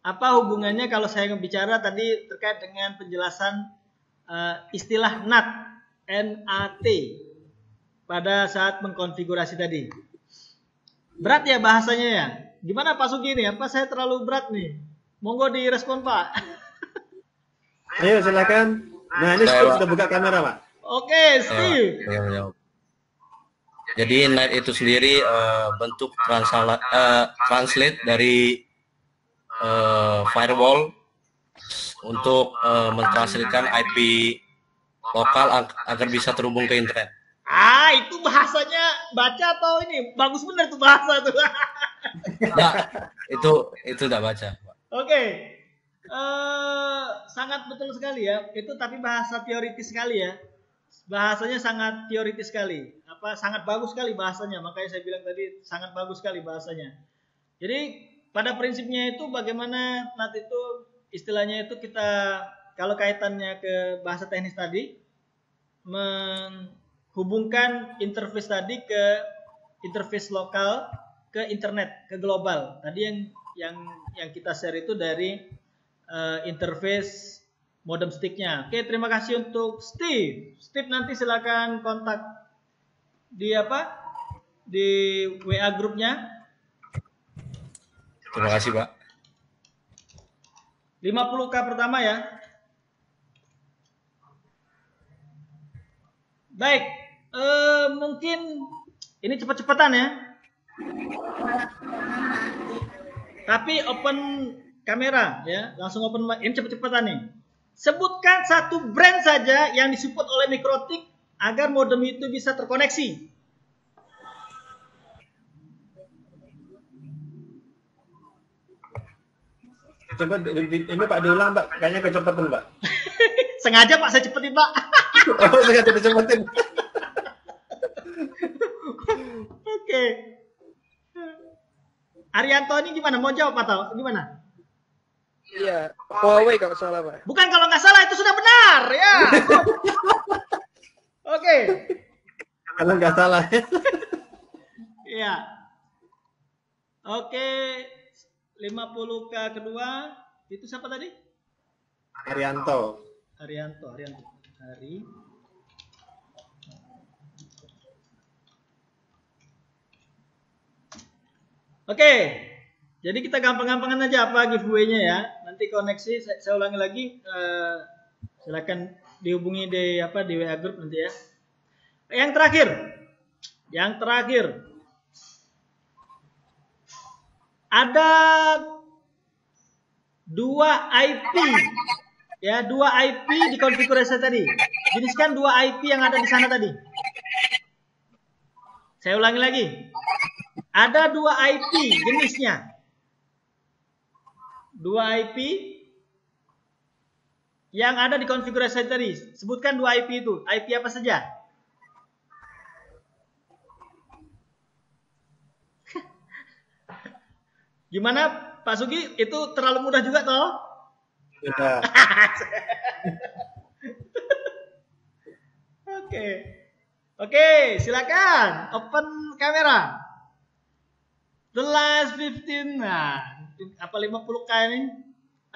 apa hubungannya kalau saya bicara tadi terkait dengan penjelasan istilah NAT, NAT pada saat mengkonfigurasi tadi? Berat ya bahasanya ya? Gimana Pak Sugi nih? Apa saya terlalu berat nih? Monggo direspon Pak. Ayo silakan. Nah ini Steve sudah buka kamera Pak. Oke, Steve. Jadi NAT itu sendiri bentuk translate dari firewall untuk mentranslatekan IP lokal agar bisa terhubung ke internet. Itu bahasanya baca atau ini? Bagus bener tuh bahasa tuh. Nah, itu tidak baca. Oke. Sangat betul sekali ya. Itu tapi bahasa teoritis sekali ya. Bahasanya sangat teoritis sekali. Sangat bagus sekali bahasanya. Makanya saya bilang tadi sangat bagus sekali bahasanya. Jadi pada prinsipnya itu bagaimana NAT itu istilahnya itu kita kalau kaitannya ke bahasa teknis tadi, menghubungkan interface tadi ke interface lokal ke internet, ke global. Tadi yang kita share itu dari interface modem sticknya. Oke, terima kasih untuk Steve. Steve nanti silakan kontak di di WA grupnya. Terima kasih, Pak. 50K pertama ya. Baik, mungkin ini cepat-cepatan ya. Tapi open kamera ya, langsung open mic. Ini cepet-cepetan nih. Sebutkan satu brand saja yang disupport oleh Mikrotik agar modem itu bisa terkoneksi. Coba ini Pak diulang Pak, kayaknya kecepatan Pak. Sengaja Pak saya cepetin Pak. Oh, sengaja dicepetin. Oke. Arianto ini gimana? Mau jawab atau gimana? Iya, Huawei kalau salah Pak. Bukan, kalau nggak salah itu sudah benar ya. Oke. Kalau nggak salah. Iya. Oke. 50K kedua. Itu siapa tadi? Arianto. Arianto. Oke. Jadi kita gampang-gampangan aja apa giveaway-nya ya. Nanti koneksi saya ulangi lagi, silakan dihubungi di WA group nanti ya. Yang terakhir. Ada 2 IP. Ya, 2 IP di konfigurasi tadi. Jeniskan 2 IP yang ada di sana tadi. Saya ulangi lagi. Ada 2 IP jenisnya. 2 IP yang ada di konfigurasi tadi. Sebutkan 2 IP itu. IP apa saja? Gimana Pak Sugi? Itu terlalu mudah juga toh? Sudah. Oke, silakan open kamera. The last 15. Nah, apa 50K ini?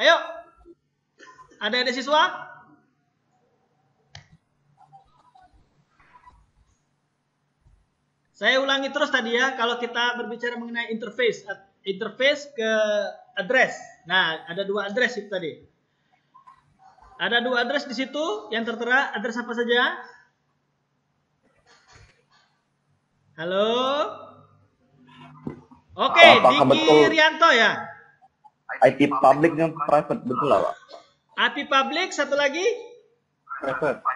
Ayo. Ada siswa? Saya ulangi terus tadi ya, kalau kita berbicara mengenai interface ke address. Nah, ada 2 address itu tadi. Ada 2 address di situ yang tertera. Address apa saja? Halo? Oke, Diki Rianto ya. IP public dan private, betul lah Pak? IP public, satu lagi?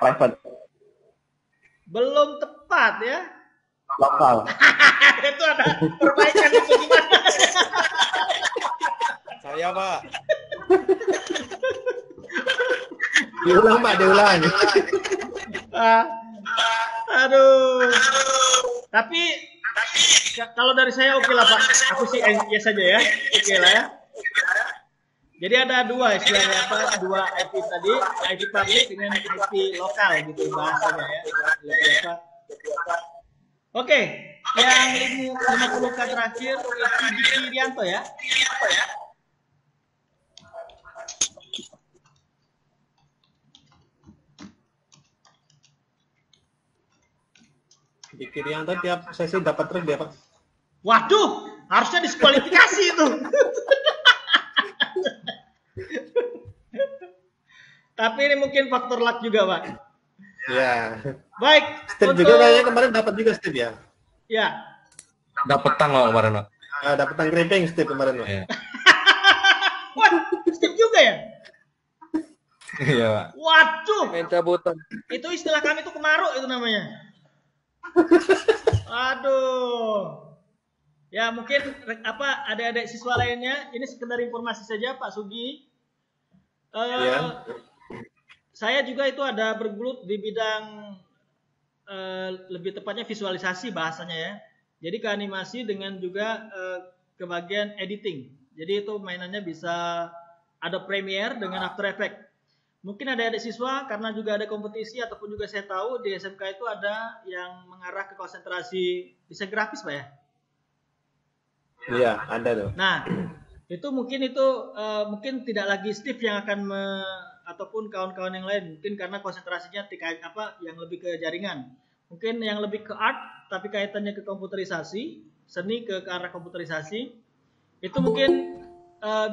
Private. Belum tepat ya. Lokal. Itu ada perbaikan itu gimana? Saya, Pak. Diulang Pak, diulang. Aduh. Tapi kalau dari saya oke lah Pak. Aku sih yes saja ya. Oke lah ya. Jadi ada 2 istilahnya apa? 2 IP tadi, IP public dengan IP lokal gitu bahasanya ya. Oke, yang 50K terakhir itu Diki Rianto ya. Diki Rianto tiap sesi dapat terus dia Pak. Waduh, harusnya diskualifikasi itu. Tapi ini mungkin faktor luck juga Pak. Ya. Baik. Steve juga kayaknya kemarin dapat juga Steve ya. Ya. Dapat tang Pak kemarin, Pak. Dapat tang krimping Steve kemarin Pak. Iya. Wah, Steve juga ya? Iya, Pak. Waduh. Main cabutan. Itu istilah kami itu kemaruk itu namanya. Aduh. Ya mungkin adik-adik siswa lainnya, ini sekedar informasi saja Pak Sugi. Iya. Saya juga itu ada bergelut di bidang lebih tepatnya visualisasi bahasanya ya. Jadi ke animasi dengan juga ke bagian editing. Jadi itu mainannya bisa Adobe Premiere dengan After Effects. mungkin ada adik siswa karena juga ada kompetisi ataupun juga saya tahu di SMK itu ada yang mengarah ke konsentrasi desain grafis, Pak ya. Iya, ada tuh. Nah, itu mungkin tidak lagi Steve yang akan ataupun kawan-kawan yang lain, mungkin karena konsentrasinya yang lebih ke jaringan. Mungkin yang lebih ke art tapi kaitannya ke komputerisasi, seni ke arah komputerisasi. Itu mungkin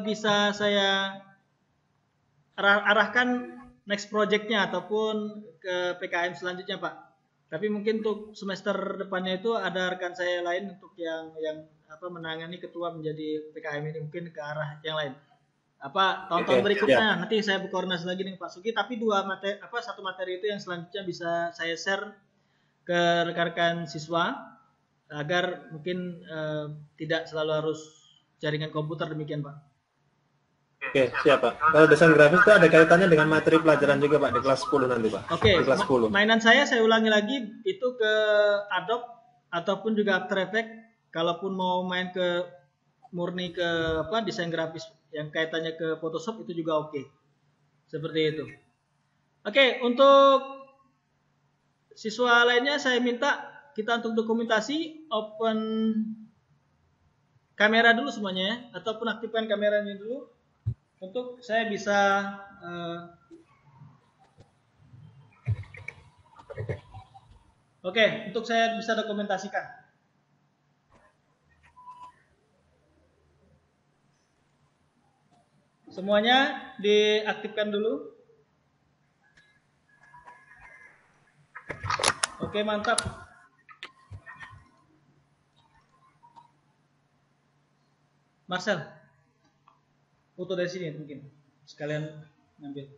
bisa saya arahkan next project-nya ataupun ke PKM selanjutnya, Pak. Tapi mungkin untuk semester depannya itu ada rekan saya lain untuk yang menangani ketua menjadi PKM ini, mungkin ke arah yang lain. Tahun-tahun berikutnya nanti saya berkoordinasi lagi dengan Pak Sugi, tapi satu materi itu yang selanjutnya bisa saya share ke rekan-rekan siswa agar mungkin tidak selalu harus jaringan komputer, demikian Pak. Oke, siap Pak. Kalau desain grafis itu ada kaitannya dengan materi pelajaran juga Pak di kelas 10 nanti Pak. Oke, di kelas 10. Mainan saya ulangi lagi itu ke Adobe ataupun juga After Effects. Kalaupun mau main ke murni ke desain grafis yang kaitannya ke Photoshop itu juga oke. Seperti itu. Oke, untuk siswa lainnya saya minta kita untuk dokumentasi open kamera dulu semuanya ya, ataupun aktifkan kameranya dulu untuk saya bisa untuk saya bisa dokumentasikan. Semuanya diaktifkan dulu. Oke, mantap. Marcel, foto dari sini mungkin. Sekalian ngambil.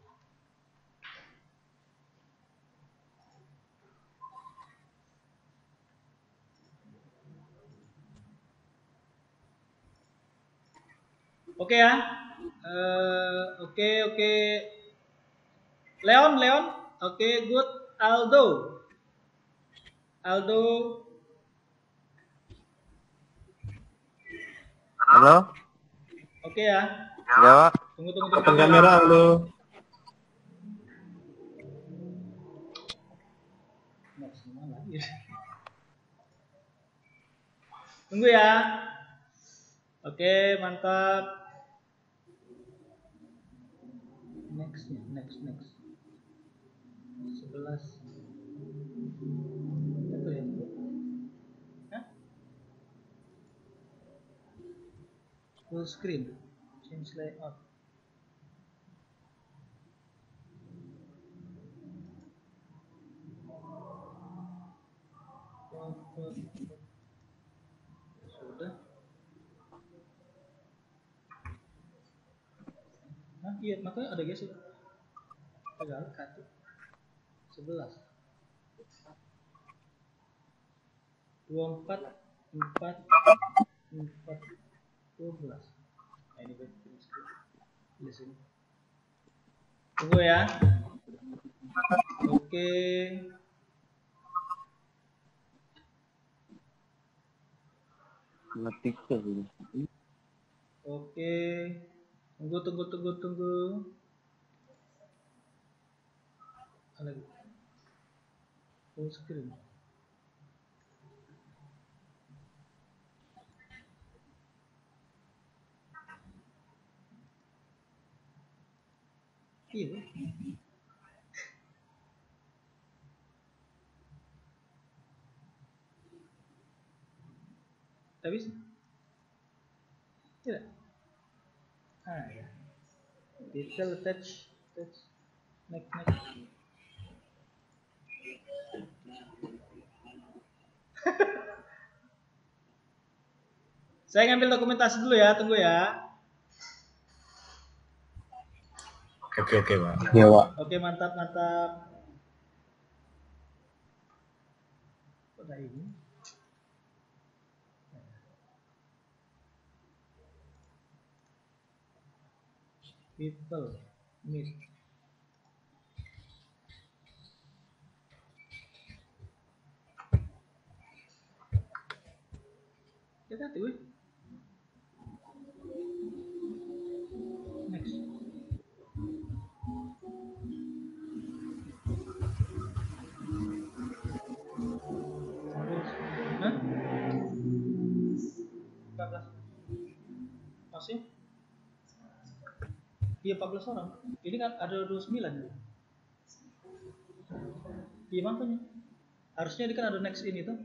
Oke ya. Oke. Leon. Oke, good. Aldo. Halo? Oke ya. Ya, Pak. Tunggu. Open kamera Aldo. Tunggu ya. Oke, mantap. Next. 11. Itu ya. Hah? Full screen. Change layout. Sudah. Iya, makanya ada geser. Tegal kartu 11 24 4 12. Nah, ini di sini. Tunggu ya. Oke. Oke. Tunggu. Lagi. Full screen. Iya. Tapi tidak. Ya. Detail touch. Next. Saya ngambil dokumentasi dulu ya, tunggu ya. Oke, Pak. Iya, Pak. Oke, mantap. Udah ini. People meet. Hati-hati, weh. Next. Iya 14 orang. Ini kan ada 29. Iya makanya. Harusnya ini kan ada next ini tuh.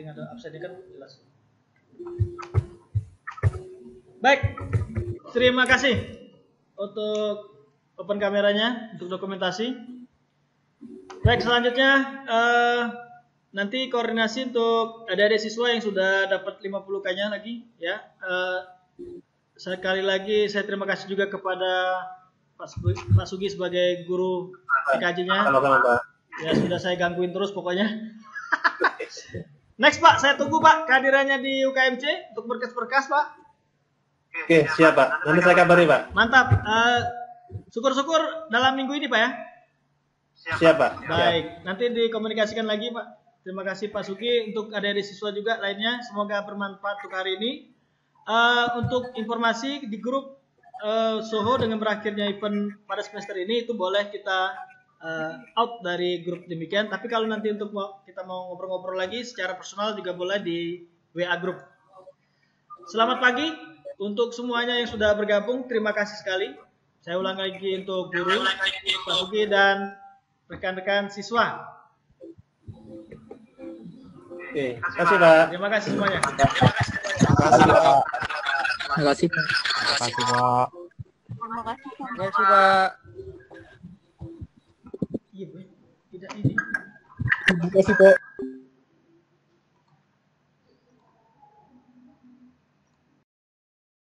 Ada absennya kan jelas. Baik, terima kasih untuk open kameranya untuk dokumentasi. Baik, selanjutnya nanti koordinasi untuk adik-adik siswa yang sudah dapat 50K-nya lagi ya. Sekali lagi saya terima kasih juga kepada Pak Sugi sebagai guru PKJ-nya. Ya sudah saya gangguin terus pokoknya. Next Pak, saya tunggu Pak kehadirannya di UKMC untuk berkas-berkas Pak. Oke, siap Pak. Nanti saya kabari Pak. Mantap. Syukur-syukur dalam minggu ini Pak ya. Siap Pak. Baik, nanti dikomunikasikan lagi Pak. Terima kasih Pak Sugi untuk adik-adik siswa juga lainnya. Semoga bermanfaat untuk hari ini. Untuk informasi di grup Soho dengan berakhirnya event pada semester ini itu boleh kita out dari grup demikian. Tapi kalau nanti untuk kita mau ngobrol-ngobrol lagi secara personal juga boleh di WA grup. Selamat pagi untuk semuanya yang sudah bergabung. Terima kasih sekali. Saya ulang lagi untuk guru, Pak Sugi dan rekan-rekan siswa. Oke, terima kasih Pak. Terima kasih semuanya. Terima kasih Pak. Terima kasih Pak. Terima kasih Pak. Iya, Bu. Tidak ini. Terima kasih Pak.